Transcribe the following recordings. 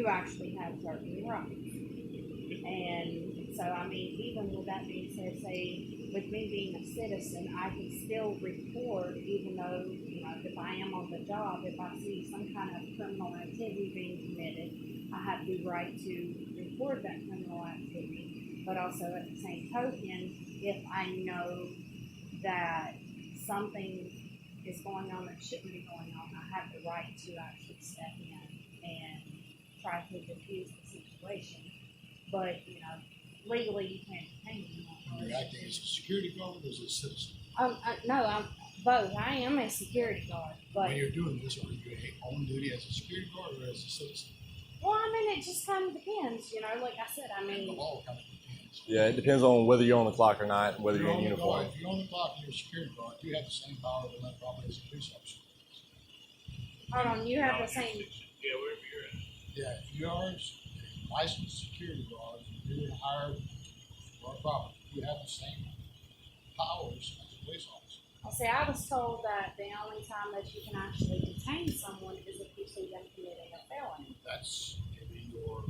you actually have certain rights. And so, I mean, even with that being said, say, with me being a citizen, I can still report, even though, if I am on the job, if I see some kind of criminal activity being committed, I have the right to report that criminal activity. But also, at the same token, if I know that something is going on that shouldn't be going on, I have the right to actually step in and try to diffuse the situation. But, legally you can't detain anyone. You're acting as a security guard or as a citizen? No, I'm both. I am a security guard. But when you're doing this, are you on duty as a security guard or as a citizen? Well, I mean, it just kind of depends, like I said, I mean. The law kind of depends. Yeah, it depends on whether you're on the clock or not, and whether you're in uniform. If you're on the clock and you're a security guard, you have the same power to let probably as a police officer. Hold on, you have the same. Yeah, wherever you're at. Yeah, if you are a licensed security guard, you're hired for a property, you have the same powers as a police officer. Well, see, I was told that the only time that you can actually detain someone is if you see them committing a felony. That's maybe your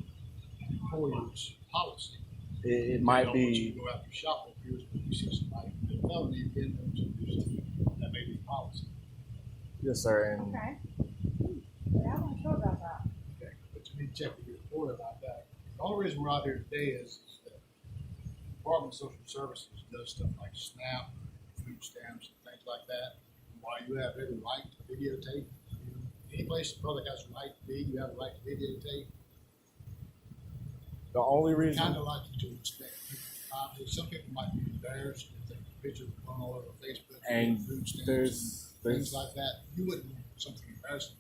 employer's policy. It might be. You go out and shop if you see somebody commit a felony, you get them to do something. That may be policy. Yes, sir. And okay. Yeah, I'm not sure about that. Okay, but you need to check with your employer about that. The only reason we're out here today is that the Department of Social Services does stuff like SNAP, food stamps, and things like that. And while you have every right to videotape, any place the public has a right to be, you have a right to videotape. the only reason. Kind of like you to respect people's privacy. Some people might be embarrassed if they pictures going all over Facebook And food stamps there's things like that. You wouldn't want something embarrassing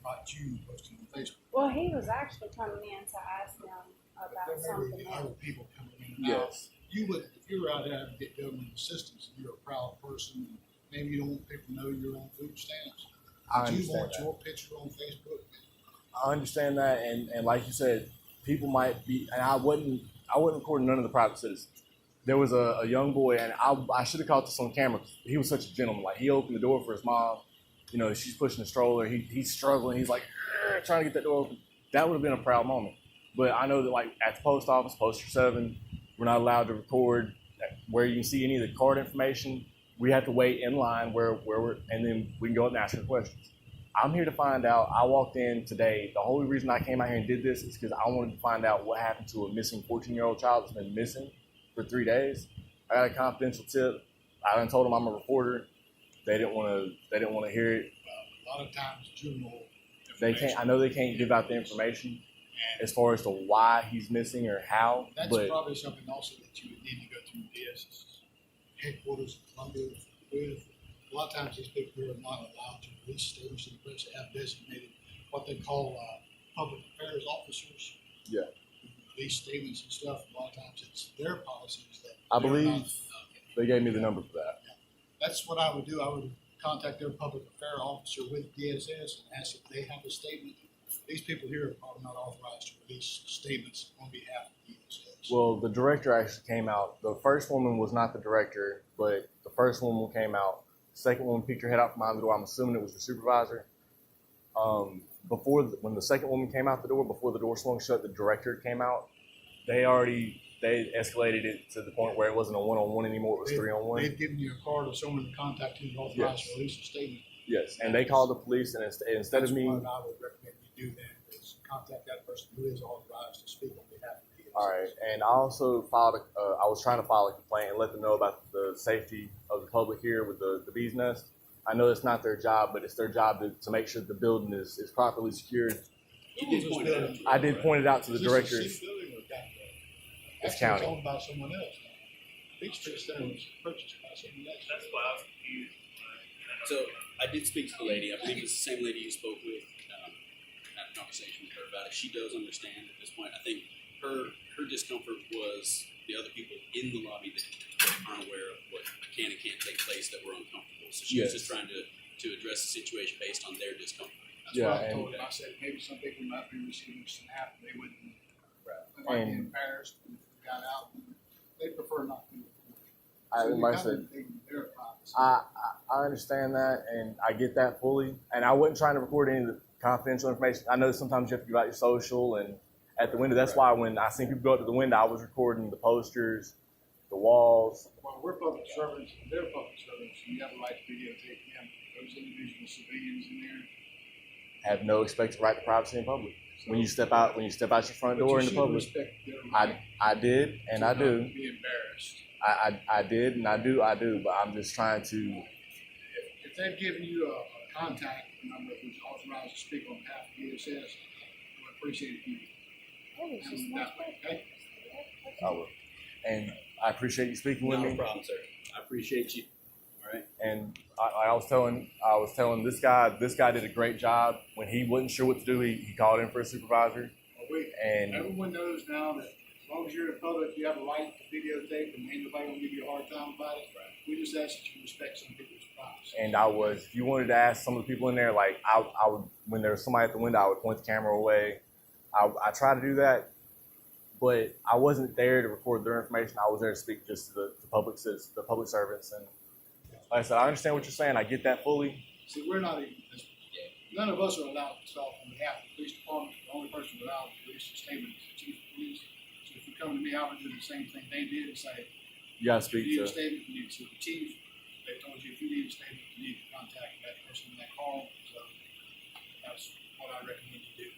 about you posting on Facebook. Well, he was actually coming in to ask them But about there may something be else. other people coming in and out. Yes. You would, if you were out there to get government assistance and you're a proud person, maybe you don't want people to know you're on food stamps. I But you understand want that. your picture on Facebook. I understand that, and like you said, people might be, and I wouldn't record none of the private citizens. There was a young boy, and I should have caught this on camera. He was such a gentleman. Like, he opened the door for his mom. She's pushing the stroller. He's struggling. He's like trying to get that door open. That would have been a proud moment. But I know that, like, at the post office, Poster 7, we're not allowed to record where you can see any of the card information. We have to wait in line and then we can go up and ask her questions. I'm here to find out. I walked in today. The only reason I came out here and did this is because I wanted to find out what happened to a missing 14-year-old child that's been missing for 3 days. I got a confidential tip. I done told them I'm a reporter. They didn't want to hear it. A lot of times, juvenile. They can't. I know they can't give out the information as far as to why he's missing or how. That's but probably something also that you would need to go through DS's headquarters in Columbia with. A lot of times these people are not allowed to release statements to the press. They have designated what they call public affairs officers. Yeah. Who release statements and stuff. A lot of times it's their policies that I they're believe not, they gave me the number for that. That's what I would do. I would contact their public affairs officer with DSS and ask if they have a statement. These people here are probably not authorized to release statements on behalf of DSS. Well, the director actually came out. The first woman was not the director, but the first woman came out. The second woman peeked her head out from behind the door. I'm assuming it was the supervisor. When the second woman came out the door, before the door swung shut, the director came out. They escalated it to the point where it wasn't a one-on-one anymore. It was 3-on-1. They've given you a card of someone to contact who's authorized to release a statement. Yes, and they called the police, and instead of me. That's what I would recommend you do then, is contact that person who is authorized to speak on behalf of DSS. All right, and I also filed. I was trying to file a complaint and let them know about the safety of the public here with the bee's nest. I know it's not their job, but it's their job to make sure the building is properly secured. You did point it out. I did point it out to the directors. Is this a city building or county building? It's Actually, county. It's owned by someone else now. Beach Street Center was purchased by someone else. That's why I was confused. So I did speak to the lady. I believe it's the same lady you spoke with. Had a conversation with her about it. She does understand at this point. I think her discomfort was the other people in the lobby that aren't aware of what can and can't take place that were uncomfortable. So she was just trying to address the situation based on their discomfort. That's what I told him. I said maybe some people might be receiving SNAP. They wouldn't. They might be embarrassed if they got out. They prefer not to. I understand that, and I get that fully. And I wasn't trying to record any of the confidential information. I know sometimes you have to give out your social and at the window. That's why when I seen people go up to the window, I was recording the posters, the walls. Well, we're public servants, and they're public servants, and you have a right to videotape them. Those individual civilians in there. Have no expected right to privacy in public. When you step out your front door in the public, Respect their right I did and I to do. not be embarrassed. I did and I do. But I'm just trying to. If they've given you a contact number who's authorized to speak on behalf of DSS, I would appreciate it if you That was just handle it my that way, okay? I will. And I appreciate you speaking with Not me. a problem, sir. I appreciate you. All right. And I was telling this guy did a great job. When he wasn't sure what to do, he called in for a supervisor. Well, And everyone knows now that as long as you're in the public, you have a right to videotape, and ain't nobody gonna give you a hard time about it. We just ask that you respect some people's privacy. and I was, if you wanted to ask some of the people in there, like I would, when there was somebody at the window, I would point the camera away. I try to do that, but I wasn't there to record their information. I was there to speak just to the public citizens, the public servants. And like I said, I understand what you're saying. I get that fully. See, we're not even, none of us are allowed to talk on behalf of the police department. The only person allowed to release a statement is the chief of police. So if you come to me, I would do the same thing they did and say, You gotta if speak you need a to. statement, you need to see the chief. They told you if you need a statement, you need to contact that person in that call. So that's what I recommend you do.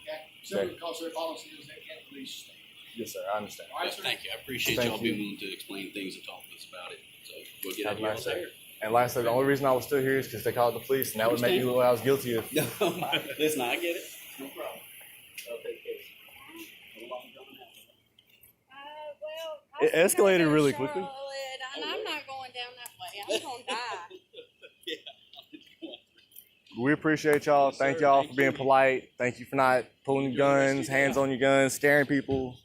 Okay? Simply because their policy is they can't release statements. Yes, sir. I understand. All right, sir? Thank you. I appreciate Thank y'all you. being willing to explain things and talk to us about it. So we'll get Have out a here nice all day. day. And like I said, the only reason I was still here is because they called the police, and that would make me look like I was guilty of. No, listen, I get it. No problem. I'll take care. Well, It escalated really quickly. And I'm not going down that way. I'm gonna die. We appreciate y'all. Yes, sir. Thank y'all Thank for being you. polite. Thank you for not pulling your Enjoy the rest of guns, your hands day. on your guns, scaring people.